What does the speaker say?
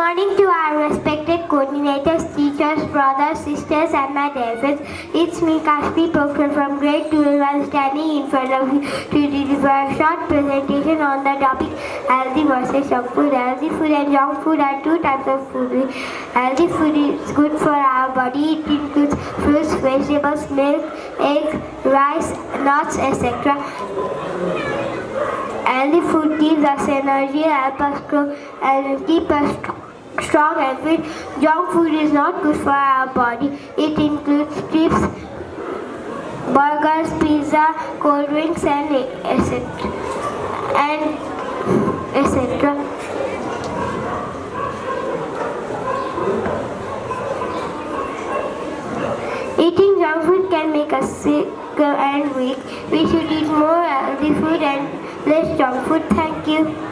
morning to our respected coordinators, teachers, brothers, sisters, and my dear friends. It's me, Kashvi Pokharel from grade 12. I'm standing in front of you to deliver a short presentation on the topic healthy versus junk food. Healthy food and junk food are two types of food. Healthy food is good for our body. It includes fruits, vegetables, milk, egg, rice, nuts, etc. Healthy food gives us energy, help us grow, and keep us strong and fit. Junk food is not good for our body. It includes chips, burgers, pizza, cold drinks, and etc. And etc. Eating junk food can make us sick and weak. We should eat more healthy food and less junk food. Thank you.